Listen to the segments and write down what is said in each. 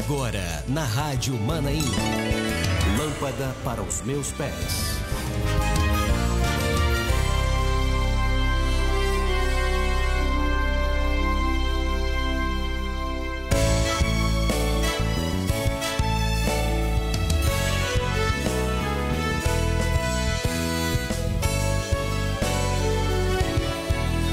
Agora, na Rádio Manaim. Lâmpada para os meus pés.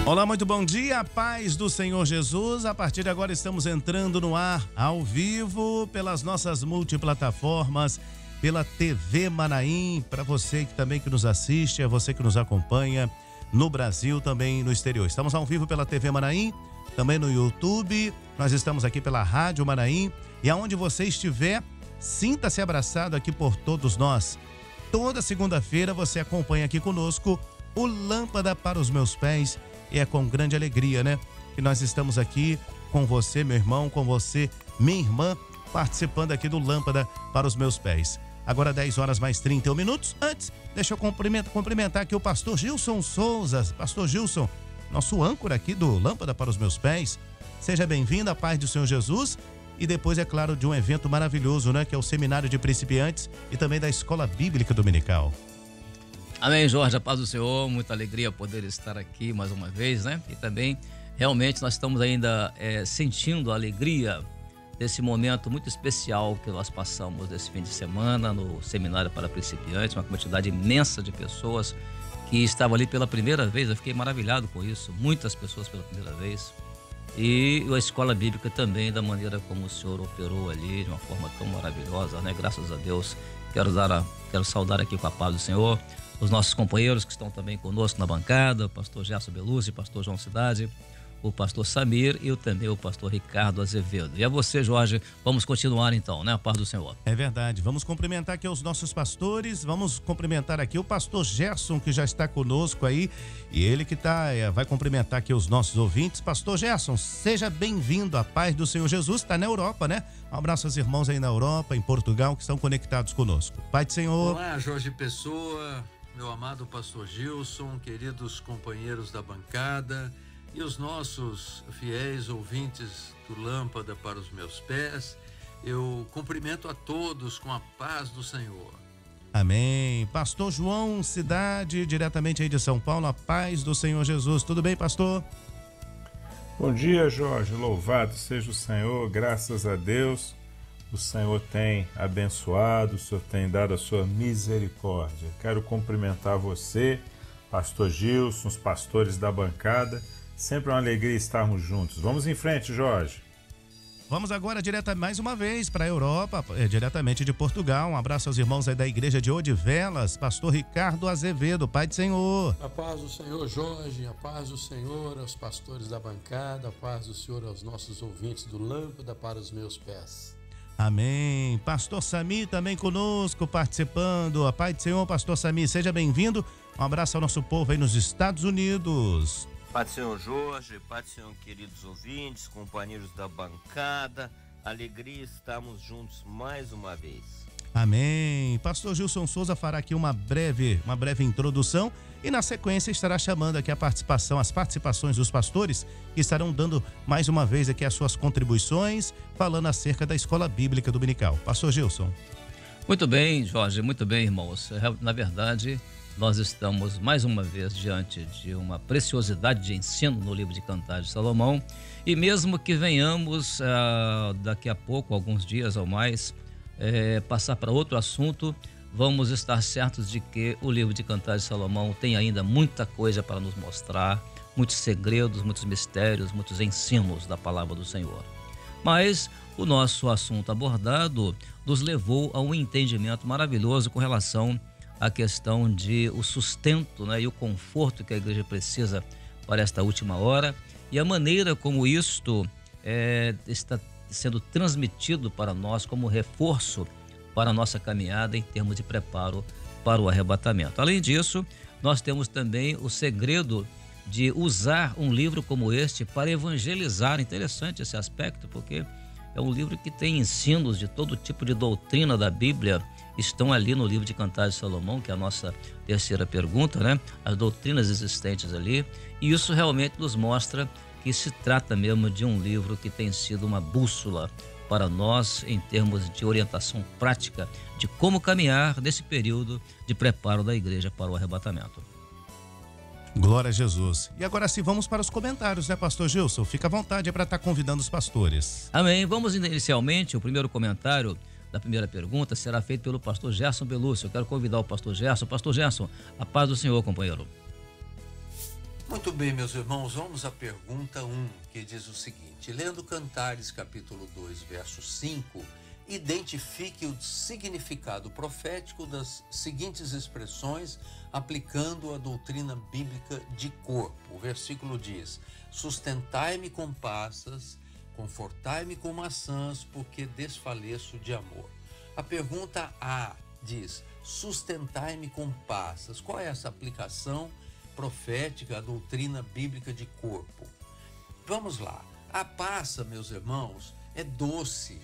Olá, muito bom dia, paz do Senhor Jesus. A partir de agora estamos entrando no ar, ao vivo, pelas nossas multiplataformas, pela TV Manaim, para você que também que nos assiste, é você que nos acompanha no Brasil, também no exterior. Estamos ao vivo pela TV Manaim, também no YouTube, nós estamos aqui pela Rádio Manaim, e aonde você estiver, sinta-se abraçado aqui por todos nós. Toda segunda-feira você acompanha aqui conosco o Lâmpada para os Meus Pés. E é com grande alegria, né, que nós estamos aqui com você, meu irmão, com você, minha irmã, participando aqui do Lâmpada para os Meus Pés. Agora 10 horas mais 31 minutos. Antes, deixa eu cumprimentar aqui o pastor Gilson Souza. Pastor Gilson, nosso âncora aqui do Lâmpada para os Meus Pés. Seja bem-vindo, à paz do Senhor Jesus. E depois, é claro, de um evento maravilhoso, né, que é o Seminário de Principiantes e também da Escola Bíblica Dominical. Amém, Jorge, a paz do Senhor, muita alegria poder estar aqui mais uma vez, né? E também, realmente, nós estamos ainda sentindo a alegria desse momento muito especial que nós passamos desse fim de semana no Seminário para Principiantes, uma quantidade imensa de pessoas que estavam ali pela primeira vez. Eu fiquei maravilhado com isso, muitas pessoas pela primeira vez. E a Escola Bíblica também, da maneira como o Senhor operou ali, de uma forma tão maravilhosa, né? Graças a Deus. Quero saudar aqui com a paz do Senhor os nossos companheiros que estão também conosco na bancada, o pastor Gerson Belucci, o pastor João Cidade, o pastor Samir e também o pastor Ricardo Azevedo. E a você, Jorge, vamos continuar então, né? A paz do Senhor. É verdade, vamos cumprimentar aqui os nossos pastores, vamos cumprimentar aqui o pastor Gerson, que já está conosco aí, e ele que vai cumprimentar aqui os nossos ouvintes. Pastor Gerson, seja bem-vindo, à paz do Senhor Jesus, está na Europa, né? Um abraço aos irmãos aí na Europa, em Portugal, que estão conectados conosco. Pai do Senhor. Olá, Jorge Pessoa, meu amado pastor Gilson, queridos companheiros da bancada e os nossos fiéis ouvintes do Lâmpada para os Meus Pés, eu cumprimento a todos com a paz do Senhor. Amém. Pastor João Cidade, diretamente aí de São Paulo, a paz do Senhor Jesus. Tudo bem, pastor? Bom dia, Jorge. Louvado seja o Senhor, graças a Deus. O Senhor tem abençoado, o Senhor tem dado a sua misericórdia. Quero cumprimentar você, pastor Gilson, os pastores da bancada. Sempre uma alegria estarmos juntos. Vamos em frente, Jorge. Vamos agora mais uma vez para a Europa, diretamente de Portugal. Um abraço aos irmãos aí da igreja de Odivelas, pastor Ricardo Azevedo, Pai do Senhor. A paz do Senhor, Jorge, a paz do Senhor aos pastores da bancada, a paz do Senhor aos nossos ouvintes do Lâmpada para os Meus Pés. Amém. Pastor Sami também conosco, participando. A paz do Senhor, pastor Sami, seja bem-vindo. Um abraço ao nosso povo aí nos Estados Unidos. Pai do Senhor Jorge, Pai do Senhor, queridos ouvintes, companheiros da bancada, alegria estarmos juntos mais uma vez. Amém. Pastor Gilson Souza fará aqui uma breve introdução e na sequência estará chamando aqui as participações dos pastores que estarão dando mais uma vez aqui as suas contribuições, falando acerca da Escola Bíblica Dominical. Pastor Gilson. Muito bem, Jorge, muito bem, irmãos. Na verdade, nós estamos mais uma vez diante de uma preciosidade de ensino no livro de Cantares de Salomão, e mesmo que venhamos daqui a pouco, alguns dias ou mais, passar para outro assunto, vamos estar certos de que o livro de Cantares de Salomão tem ainda muita coisa para nos mostrar, muitos segredos, muitos mistérios, muitos ensinos da palavra do Senhor. Mas o nosso assunto abordado nos levou a um entendimento maravilhoso com relação à questão de o sustento, né, e o conforto que a igreja precisa para esta última hora, e a maneira como isto está sendo transmitido para nós como reforço para a nossa caminhada em termos de preparo para o arrebatamento. Além disso, nós temos também o segredo de usar um livro como este para evangelizar. Interessante esse aspecto, porque é um livro que tem ensinos de todo tipo de doutrina da Bíblia, estão ali no livro de Cantares de Salomão, que é a nossa terceira pergunta, né? As doutrinas existentes ali, e isso realmente nos mostra que se trata mesmo de um livro que tem sido uma bússola para nós em termos de orientação prática de como caminhar nesse período de preparo da igreja para o arrebatamento. Glória a Jesus. E agora sim, vamos para os comentários, né, pastor Gilson? Fica à vontade para estar convidando os pastores. Amém. Vamos inicialmente, o primeiro comentário da primeira pergunta será feito pelo pastor Gerson Belúcio. Eu quero convidar o pastor Gerson. Pastor Gerson, a paz do Senhor, companheiro. Muito bem, meus irmãos, vamos à pergunta 1, que diz o seguinte: lendo Cantares, capítulo 2, verso 5, identifique o significado profético das seguintes expressões, aplicando a doutrina bíblica de corpo. O versículo diz: sustentai-me com passas, confortai-me com maçãs, porque desfaleço de amor. A pergunta A diz: sustentai-me com passas. Qual é essa aplicação profética à doutrina bíblica de corpo? Vamos lá. A passa, meus irmãos, é doce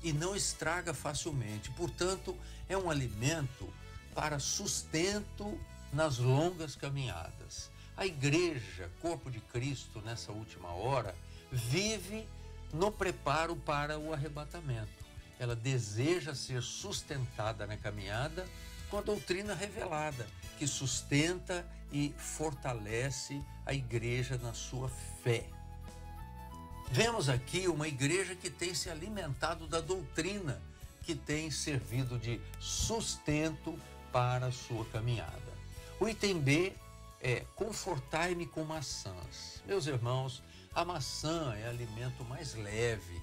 e não estraga facilmente. Portanto, é um alimento para sustento nas longas caminhadas. A igreja, corpo de Cristo, nessa última hora, vive no preparo para o arrebatamento. Ela deseja ser sustentada na caminhada com a doutrina revelada, que sustenta e fortalece a igreja na sua fé. Vemos aqui uma igreja que tem se alimentado da doutrina, que tem servido de sustento para a sua caminhada. O item B é: confortai-me com maçãs. Meus irmãos, a maçã é alimento mais leve,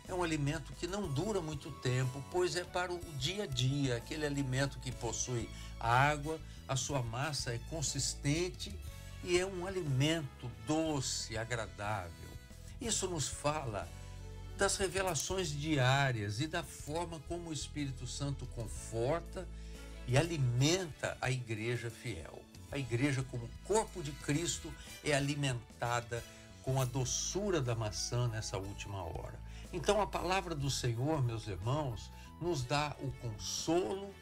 é um alimento que não dura muito tempo, pois é para o dia a dia, aquele alimento que possui água, a sua massa é consistente e é um alimento doce, agradável. Isso nos fala das revelações diárias e da forma como o Espírito Santo conforta e alimenta a igreja fiel. A igreja, como corpo de Cristo, é alimentada com a doçura da maçã nessa última hora. Então, a palavra do Senhor, meus irmãos, nos dá o consolo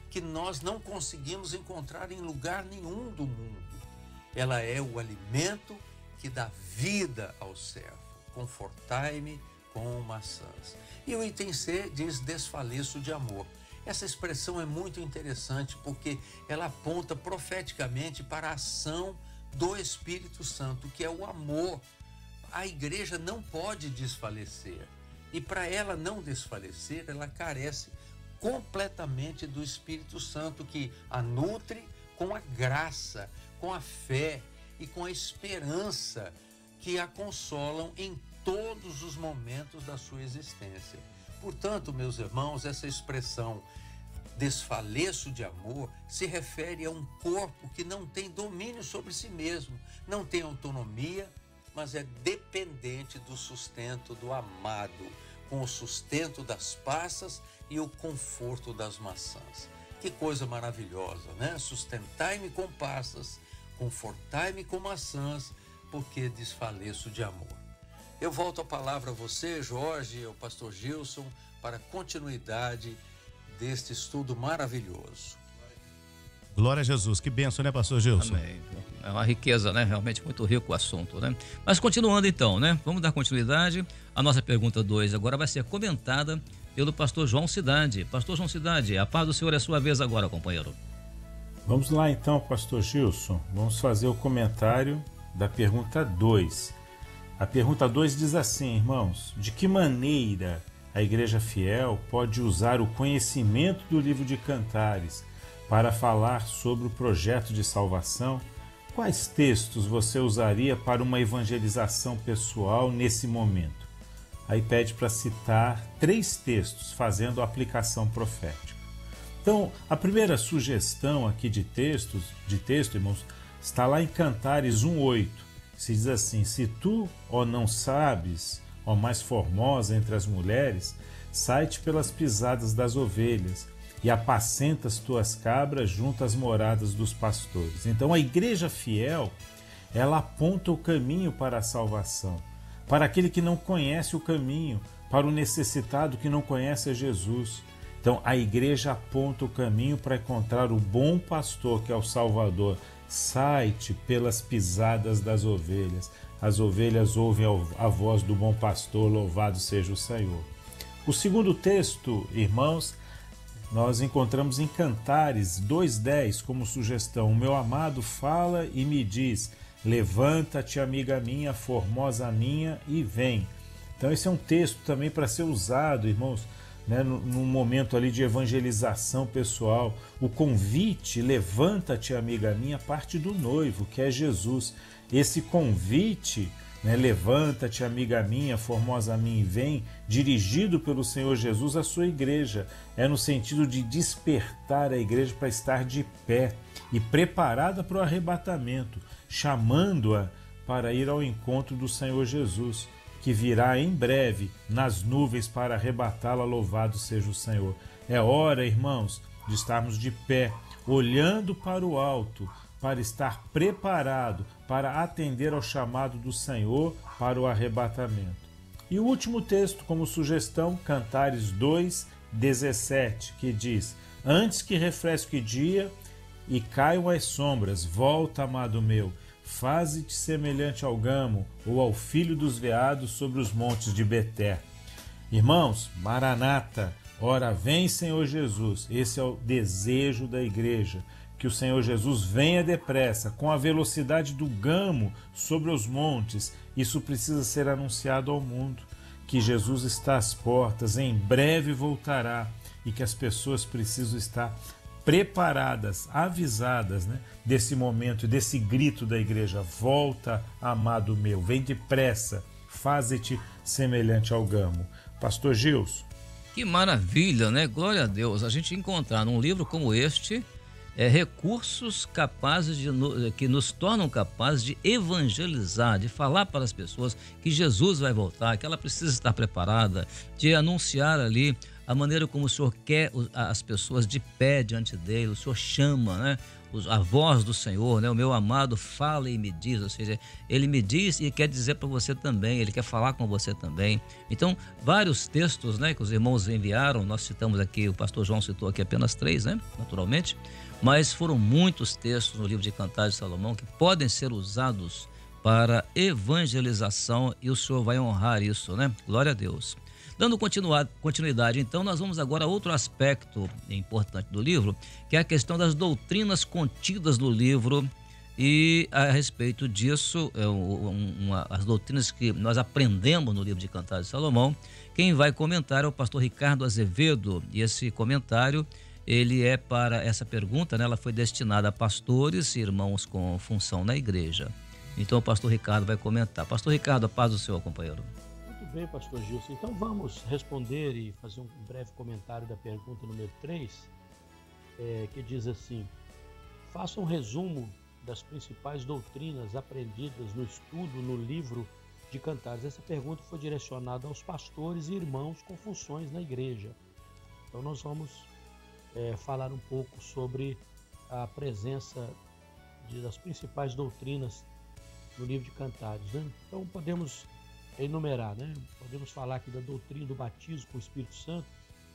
que nós não conseguimos encontrar em lugar nenhum do mundo. Ela é o alimento que dá vida ao servo. Confortai-me com maçãs. E o item C diz: desfaleço de amor. Essa expressão é muito interessante porque ela aponta profeticamente para a ação do Espírito Santo, que é o amor. A igreja não pode desfalecer. E para ela não desfalecer, ela carece completamente do Espírito Santo, que a nutre com a graça, com a fé e com a esperança que a consolam em todos os momentos da sua existência. Portanto, meus irmãos, essa expressão desfaleço de amor se refere a um corpo que não tem domínio sobre si mesmo, não tem autonomia, mas é dependente do sustento do amado, com o sustento das passas e o conforto das maçãs. Que coisa maravilhosa, né? Sustentai-me com passas, confortai-me com maçãs, porque desfaleço de amor. Eu volto a palavra a você, Jorge, ao pastor Gilson, para a continuidade deste estudo maravilhoso. Glória a Jesus, que bênção, né, pastor Gilson? Amém. É uma riqueza, né? Realmente muito rico o assunto, né? Mas continuando então, né? Vamos dar continuidade. A nossa pergunta 2 agora vai ser comentada pelo pastor João Cidade. Pastor João Cidade, a paz do Senhor é sua vez agora, companheiro. Vamos lá então, pastor Gilson. Vamos fazer o comentário da pergunta 2. A pergunta 2 diz assim, irmãos: de que maneira a igreja fiel pode usar o conhecimento do livro de Cantares para falar sobre o projeto de salvação? Quais textos você usaria para uma evangelização pessoal nesse momento? Aí pede para citar 3 textos fazendo a aplicação profética. Então, a primeira sugestão aqui de texto, irmãos, está lá em Cantares 1:8. Se diz assim: se tu, ó não sabes, ó mais formosa entre as mulheres, sai-te pelas pisadas das ovelhas e apacenta as tuas cabras junto às moradas dos pastores. Então a igreja fiel, ela aponta o caminho para a salvação, para aquele que não conhece o caminho, para o necessitado que não conhece a Jesus. Então a igreja aponta o caminho para encontrar o bom pastor, que é o Salvador, sai-te pelas pisadas das ovelhas. As ovelhas ouvem a voz do bom pastor, louvado seja o Senhor. O segundo texto, irmãos, nós encontramos em Cantares 2:10 como sugestão. O meu amado fala e me diz: levanta-te, amiga minha, formosa minha, e vem. Então esse é um texto também para ser usado, irmãos, né, num momento ali de evangelização pessoal. O convite, levanta-te, amiga minha, parte do noivo, que é Jesus. Esse convite, né, levanta-te, amiga minha, formosa minha, e vem, dirigido pelo Senhor Jesus à sua igreja. É no sentido de despertar a igreja para estar de pé e preparada para o arrebatamento, chamando-a para ir ao encontro do Senhor Jesus, que virá em breve nas nuvens para arrebatá-la. Louvado seja o Senhor. É hora, irmãos, de estarmos de pé, olhando para o alto, para estar preparado para atender ao chamado do Senhor para o arrebatamento. E o último texto como sugestão, Cantares 2:17, que diz: antes que refresque o dia e caiam as sombras, volta, amado meu, faze-te semelhante ao gamo ou ao filho dos veados sobre os montes de Beté. Irmãos, Maranata, ora vem, Senhor Jesus. Esse é o desejo da igreja, que o Senhor Jesus venha depressa, com a velocidade do gamo sobre os montes. Isso precisa ser anunciado ao mundo, que Jesus está às portas, em breve voltará, e que as pessoas precisam estar preparadas, avisadas, né, desse momento, desse grito da igreja: volta, amado meu, vem depressa, faze-te semelhante ao gamo. Pastor Gilson. Que maravilha, né? Glória a Deus. A gente encontrar num livro como este recursos capazes que nos tornam capazes de evangelizar, de falar para as pessoas que Jesus vai voltar, que ela precisa estar preparada, de anunciar ali a maneira como o Senhor quer as pessoas de pé diante dele. O Senhor chama, né? A voz do Senhor, né? O meu amado fala e me diz, ou seja, ele me diz e quer dizer para você também, ele quer falar com você também. Então, vários textos, né, que os irmãos enviaram, nós citamos aqui, o pastor João citou aqui apenas 3, né, naturalmente, mas foram muitos textos no livro de Cantares de Salomão que podem ser usados para evangelização, e o Senhor vai honrar isso, né? Glória a Deus. Dando continuidade, então, nós vamos agora a outro aspecto importante do livro, que é a questão das doutrinas contidas no livro, e a respeito disso, as doutrinas que nós aprendemos no livro de Cantares de Salomão. Quem vai comentar é o pastor Ricardo Azevedo, e esse comentário, ele é para essa pergunta, né? Ela foi destinada a pastores e irmãos com função na igreja. Então o pastor Ricardo vai comentar. Pastor Ricardo, a paz do Senhor, companheiro. Muito bem, pastor Gilson. Então vamos responder e fazer um breve comentário da pergunta número 3, que diz assim: faça um resumo das principais doutrinas aprendidas no estudo no livro de Cantares. Essa pergunta foi direcionada aos pastores e irmãos com funções na igreja. Então nós vamos falar um pouco sobre a presença das principais doutrinas no livro de Cantares, né? Então podemos enumerar, né? Podemos falar aqui da doutrina do batismo com o Espírito Santo,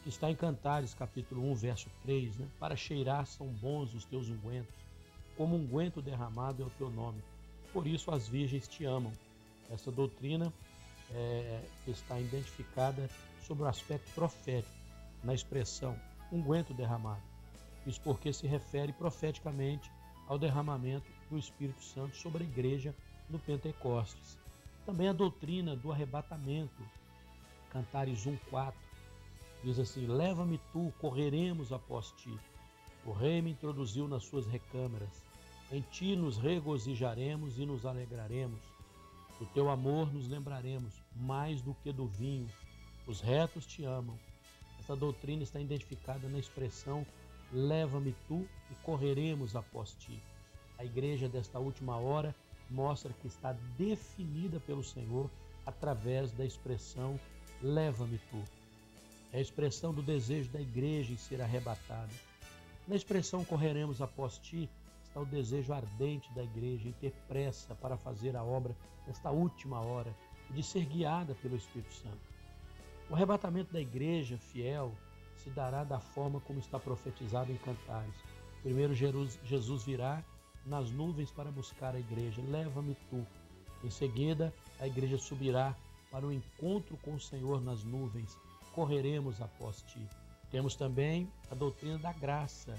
que está em Cantares, capítulo 1, verso 3, né? Para cheirar são bons os teus ungüentos, como unguento derramado é o teu nome, por isso as virgens te amam. Essa doutrina está identificada sobre o aspecto profético, na expressão unguento derramado. Isso porque se refere profeticamente ao derramamento do Espírito Santo sobre a igreja no Pentecostes. Também a doutrina do arrebatamento, Cantares 1:4, diz assim: leva-me tu, correremos após ti. O rei me introduziu nas suas recâmaras. Em ti nos regozijaremos e nos alegraremos. Do teu amor nos lembraremos, mais do que do vinho. Os retos te amam. Essa doutrina está identificada na expressão leva-me tu e correremos após ti. A igreja desta última hora mostra que está definida pelo Senhor através da expressão leva-me tu. É a expressão do desejo da igreja em ser arrebatada. Na expressão correremos após ti está o desejo ardente da igreja em ter pressa para fazer a obra nesta última hora e de ser guiada pelo Espírito Santo. O arrebatamento da igreja fiel se dará da forma como está profetizado em Cantares. Primeiro Jesus virá nas nuvens para buscar a igreja. Leva-me tu. Em seguida, a igreja subirá para o encontro com o Senhor nas nuvens. Correremos após ti. Temos também a doutrina da graça.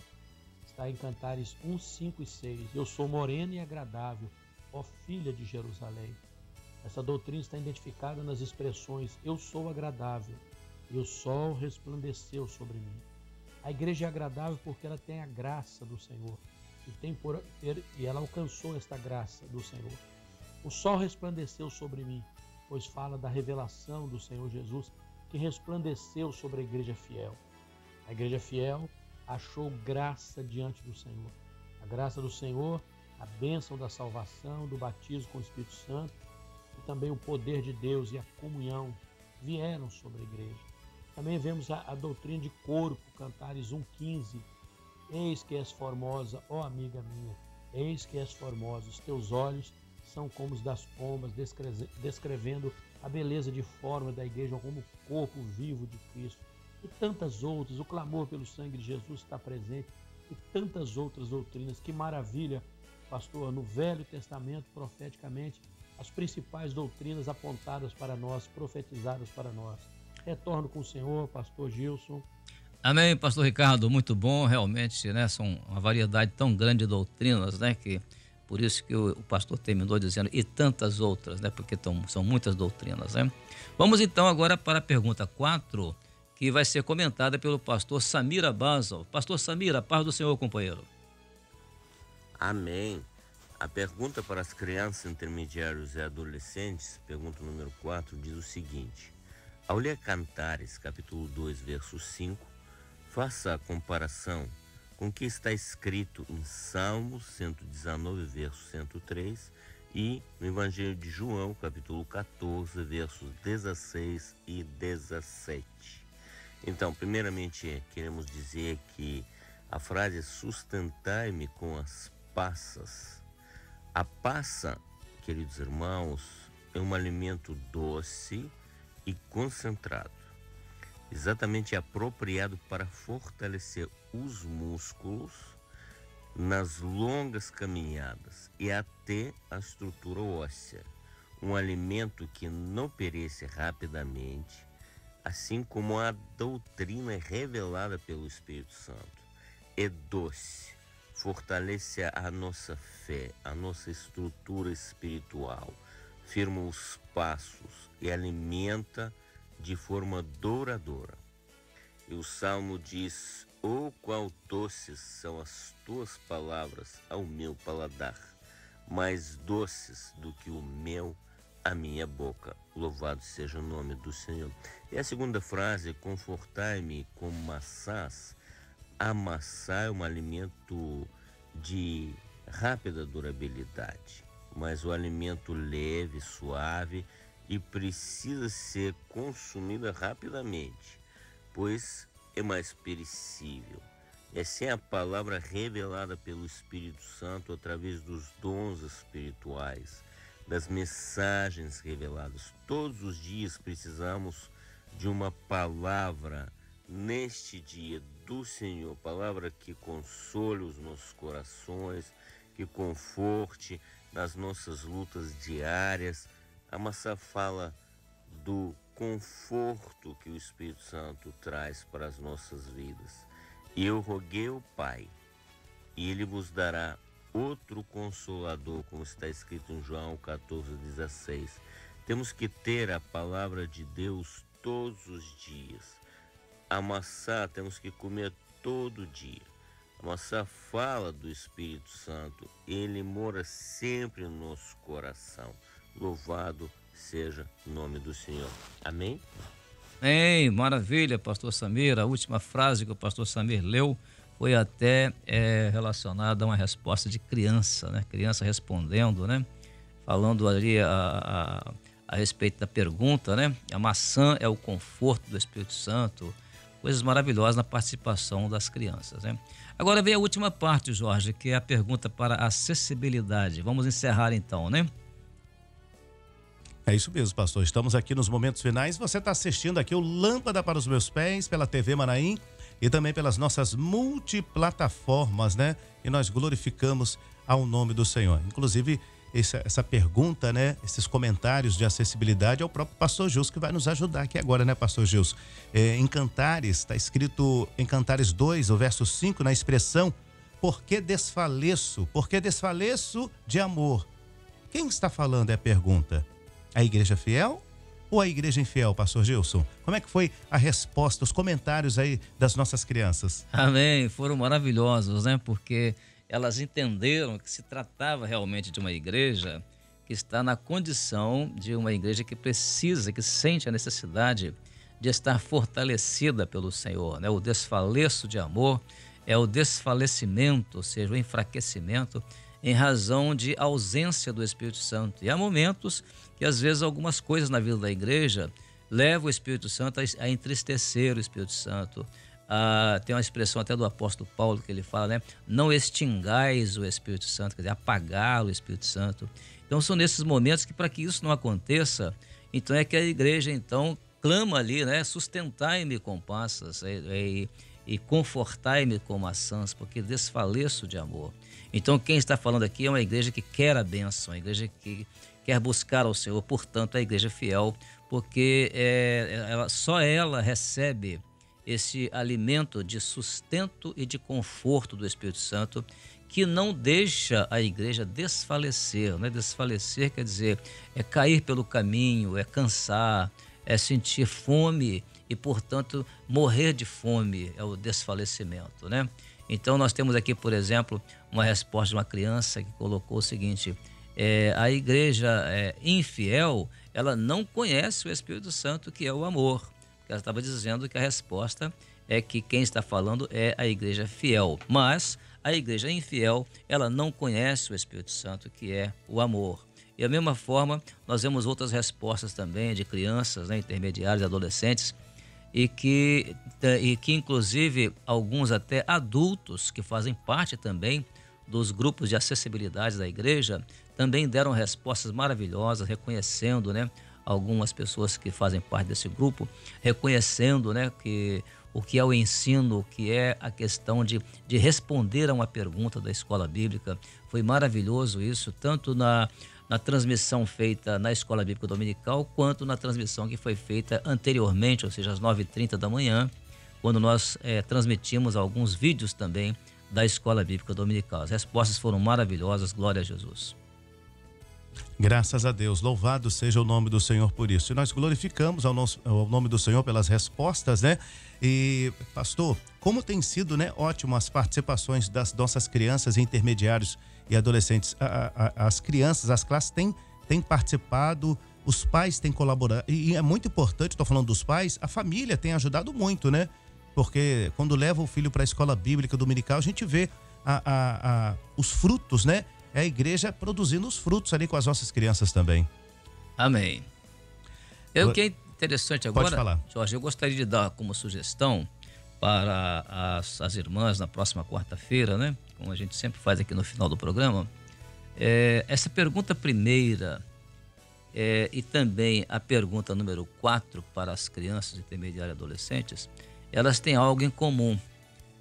Está em Cantares 1, 5 e 6. Eu sou morena e agradável, ó filha de Jerusalém. Essa doutrina está identificada nas expressões eu sou agradável e o sol resplandeceu sobre mim. A igreja é agradável porque ela tem a graça do Senhor e ela alcançou esta graça do Senhor. O sol resplandeceu sobre mim, pois fala da revelação do Senhor Jesus que resplandeceu sobre a igreja fiel. A igreja fiel achou graça diante do Senhor. A graça do Senhor, a bênção da salvação, do batismo com o Espírito Santo e também o poder de Deus e a comunhão vieram sobre a igreja. Também vemos a doutrina de corpo, Cantares 1,15. Eis que és formosa, ó amiga minha, eis que és formosa, os teus olhos são como os das pombas, descrevendo a beleza de forma da igreja como o corpo vivo de Cristo. E tantas outras, o clamor pelo sangue de Jesus está presente e tantas outras doutrinas. Que maravilha, pastor, no Velho Testamento, profeticamente, as principais doutrinas apontadas para nós, profetizadas para nós. Retorno com o senhor, pastor Gilson. Amém, pastor Ricardo, muito bom, realmente, né, são uma variedade tão grande de doutrinas, né, que por isso que o pastor terminou dizendo e tantas outras, né, porque são muitas doutrinas, né. Vamos então agora para a pergunta 4, que vai ser comentada pelo pastor Samir Basel. Pastor Samir, a paz do Senhor, companheiro. Amém. A pergunta para as crianças, intermediários e adolescentes, pergunta número 4, diz o seguinte: ao ler Cantares, capítulo 2, verso 5, faça a comparação com o que está escrito em Salmos 119, verso 103 e no Evangelho de João, capítulo 14, versos 16 e 17. Então, primeiramente, queremos dizer que a frase é sustentai-me com as passas. A passa, queridos irmãos, é um alimento doce e concentrado, exatamente apropriado para fortalecer os músculos nas longas caminhadas e até a estrutura óssea. Um alimento que não perece rapidamente, assim como a doutrina revelada pelo Espírito Santo. É doce, fortalece a nossa fé, a nossa estrutura espiritual, firma os passos e alimenta de forma douradora. E o Salmo diz: oh, quão doces são as tuas palavras ao meu paladar, mais doces do que o mel à minha boca. Louvado seja o nome do Senhor. E a segunda frase: confortai-me com maçãs. A maçã é um alimento de rápida durabilidade, mas o alimento leve, suave e precisa ser consumida rapidamente, pois é mais perecível. Essa é a palavra revelada pelo Espírito Santo através dos dons espirituais, das mensagens reveladas. Todos os dias precisamos de uma palavra neste dia do Senhor, palavra que console os nossos corações, que conforte nas nossas lutas diárias. A maçã fala do conforto que o Espírito Santo traz para as nossas vidas. E eu roguei ao Pai, e Ele vos dará outro Consolador, como está escrito em João 14,16. Temos que ter a palavra de Deus todos os dias. A maçã temos que comer todo dia. A maçã fala do Espírito Santo. Ele mora sempre no nosso coração. Louvado seja o nome do Senhor. Amém? Ei, maravilha, pastor Samir. A última frase que o pastor Samir leu foi até relacionada a uma resposta de criança, né? Criança respondendo, né? Falando ali a respeito da pergunta, né? A maçã é o conforto do Espírito Santo. Coisas maravilhosas na participação das crianças, né? Agora vem a última parte, Jorge, que é a pergunta para a acessibilidade. Vamos encerrar então, né? É isso mesmo, pastor. Estamos aqui nos momentos finais. Você está assistindo aqui o Lâmpada para os Meus Pés pela TV Manaim. e também pelas nossas multiplataformas, né? E nós glorificamos ao nome do Senhor. Inclusive, essa pergunta, né? Esses comentários de acessibilidade é o próprio pastor Gilson que vai nos ajudar aqui agora, né, pastor Gilson? Em Cantares, está escrito em Cantares 2, o verso 5, na expressão: por que desfaleço? Por que desfaleço de amor? Quem está falando é a pergunta. A igreja fiel ou a igreja infiel, pastor Gilson? Como é que foi a resposta, os comentários aí das nossas crianças? Amém, foram maravilhosos, né? Porque elas entenderam que se tratava realmente de uma igreja que está na condição de uma igreja que precisa, que sente a necessidade de estar fortalecida pelo Senhor, né? O desfaleço de amor é o desfalecimento, ou seja, o enfraquecimento em razão de ausência do Espírito Santo. E há momentos que às vezes algumas coisas na vida da igreja levam o Espírito Santo a entristecer o Espírito Santo. Tem uma expressão até do apóstolo Paulo que ele fala, né? Não extingais o Espírito Santo, quer dizer, apagar o Espírito Santo. Então são nesses momentos que, para que isso não aconteça, então é que a igreja então clama ali, né? Sustentai-me com passas e confortai-me com maçãs, porque desfaleço de amor. Então quem está falando aqui é uma igreja que quer a bênção, uma igreja que quer buscar ao Senhor, portanto a igreja fiel, porque só ela recebe esse alimento de sustento e de conforto do Espírito Santo, que não deixa a igreja desfalecer, né? Desfalecer quer dizer, é cair pelo caminho, é cansar, é sentir fome e, portanto, morrer de fome, é o desfalecimento, né? Então nós temos aqui, por exemplo, uma resposta de uma criança que colocou o seguinte: a igreja infiel, ela não conhece o Espírito Santo, que é o amor. Ela estava dizendo que a resposta é que quem está falando é a igreja fiel, mas a igreja infiel, ela não conhece o Espírito Santo, que é o amor. E da mesma forma, nós vemos outras respostas também de crianças, né, intermediários, adolescentes, e que inclusive alguns até adultos que fazem parte também dos grupos de acessibilidade da igreja, também deram respostas maravilhosas, reconhecendo, né, algumas pessoas que fazem parte desse grupo, reconhecendo, né, que o que é o ensino, o que é a questão de responder a uma pergunta da escola bíblica. Foi maravilhoso isso, tanto na transmissão feita na Escola Bíblica Dominical, quanto na transmissão que foi feita anteriormente, ou seja, às 9h30 da manhã, quando nós transmitimos alguns vídeos também da Escola Bíblica Dominical. As respostas foram maravilhosas, glória a Jesus. Graças a Deus, louvado seja o nome do Senhor por isso. E nós glorificamos ao nome do Senhor pelas respostas, né? E, pastor, como tem sido, né, ótimo as participações das nossas crianças, intermediários e adolescentes. As crianças, as classes têm participado, os pais têm colaborado. E é muito importante, estou falando dos pais, a família tem ajudado muito, né? Porque quando leva o filho para a escola bíblica dominical, a gente vê os frutos, né? É a igreja produzindo os frutos ali com as nossas crianças também. Amém. O que é interessante agora, pode falar, Jorge, eu gostaria de dar como sugestão para as irmãs na próxima quarta-feira, né? Como a gente sempre faz aqui no final do programa, essa pergunta primeira e também a pergunta número 4 para as crianças intermediárias e adolescentes, elas têm algo em comum.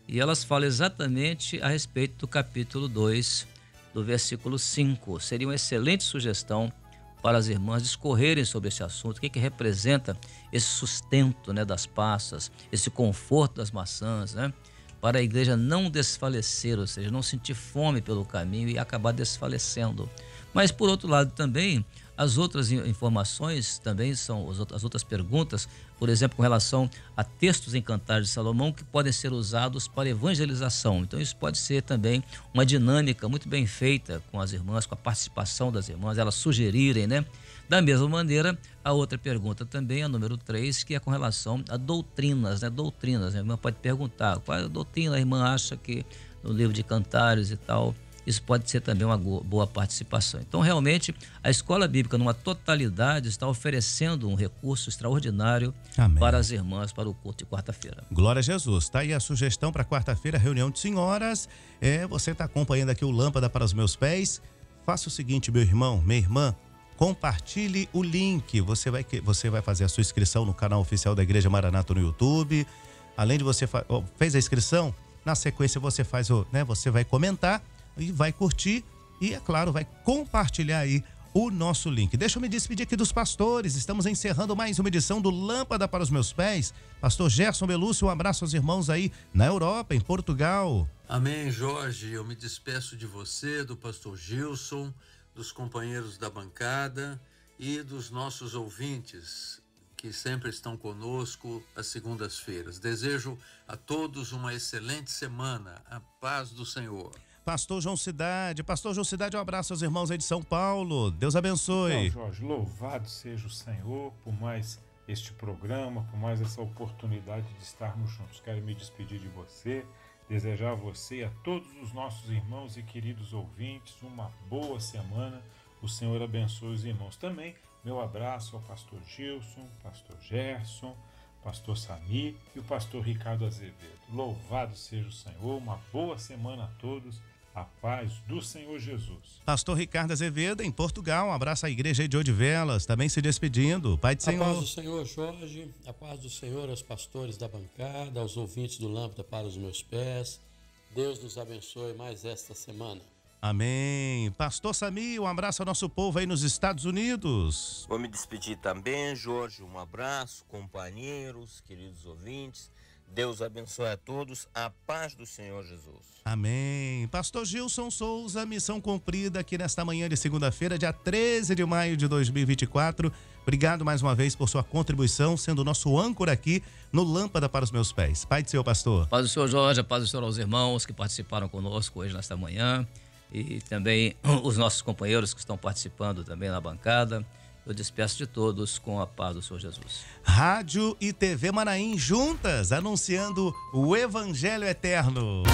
E elas falam exatamente a respeito do capítulo 2, do versículo 5. Seria uma excelente sugestão para as irmãs discorrerem sobre esse assunto, o que representa esse sustento, né, das passas, esse conforto das maçãs, né, para a igreja não desfalecer, ou seja, não sentir fome pelo caminho e acabar desfalecendo. Mas, por outro lado, também, as outras informações também são, as outras perguntas, por exemplo, com relação a textos em Cantares de Salomão que podem ser usados para evangelização. Então isso pode ser também uma dinâmica muito bem feita com as irmãs, com a participação das irmãs, elas sugerirem, né? Da mesma maneira, a outra pergunta também, a número 3, que é com relação a doutrinas, né? Doutrinas, a irmã pode perguntar, qual é a doutrina a irmã acha que no livro de Cantares e tal. Isso pode ser também uma boa participação. Então, realmente, a Escola Bíblica, numa totalidade, está oferecendo um recurso extraordinário, amém, para as irmãs, para o culto de quarta-feira. Glória a Jesus. Está aí a sugestão para quarta-feira, reunião de senhoras. Você está acompanhando aqui o Lâmpada para os Meus Pés. Faça o seguinte, meu irmão, minha irmã, compartilhe o link. Você vai fazer a sua inscrição no canal oficial da Igreja Maranata no YouTube. além de você fez a inscrição, na sequência você faz você vai comentar e vai curtir e, é claro, vai compartilhar aí o nosso link. Deixa eu me despedir aqui dos pastores. Estamos encerrando mais uma edição do Lâmpada para os Meus Pés. Pastor Gerson Belúcio, um abraço aos irmãos aí na Europa, em Portugal. Amém, Jorge. Eu me despeço de você, do pastor Gilson, dos companheiros da bancada e dos nossos ouvintes que sempre estão conosco às segundas-feiras. Desejo a todos uma excelente semana. A paz do Senhor. Pastor João Cidade, um abraço aos irmãos aí de São Paulo. Deus abençoe. Então, Jorge, louvado seja o Senhor por mais este programa, por mais essa oportunidade de estarmos juntos. Quero me despedir de você, desejar a você e a todos os nossos irmãos e queridos ouvintes uma boa semana. O Senhor abençoe os irmãos. Também meu abraço ao pastor Gilson, pastor Gerson, pastor Sami e o pastor Ricardo Azevedo. Louvado seja o Senhor, uma boa semana a todos. A paz do Senhor Jesus. Pastor Ricardo Azevedo, em Portugal, um abraço à igreja de Odivelas, também se despedindo. Pai do Senhor. A paz do Senhor, Jorge, a paz do Senhor aos pastores da bancada, aos ouvintes do Lâmpada para os Meus Pés. Deus nos abençoe mais esta semana. Amém. Pastor Sami, um abraço ao nosso povo aí nos Estados Unidos. Vou me despedir também, Jorge, um abraço, companheiros, queridos ouvintes. Deus abençoe a todos, a paz do Senhor Jesus. Amém. Pastor Gilson Souza, missão cumprida aqui nesta manhã de segunda-feira, dia 13 de maio de 2024. Obrigado mais uma vez por sua contribuição, sendo o nosso âncora aqui no Lâmpada para os Meus Pés. Pai do Senhor, pastor. Paz do Senhor, Jorge, paz do Senhor aos irmãos que participaram conosco hoje nesta manhã e também os nossos companheiros que estão participando também na bancada. Eu despeço de todos com a paz do Senhor Jesus. Rádio e TV Manaim juntas, anunciando o Evangelho Eterno.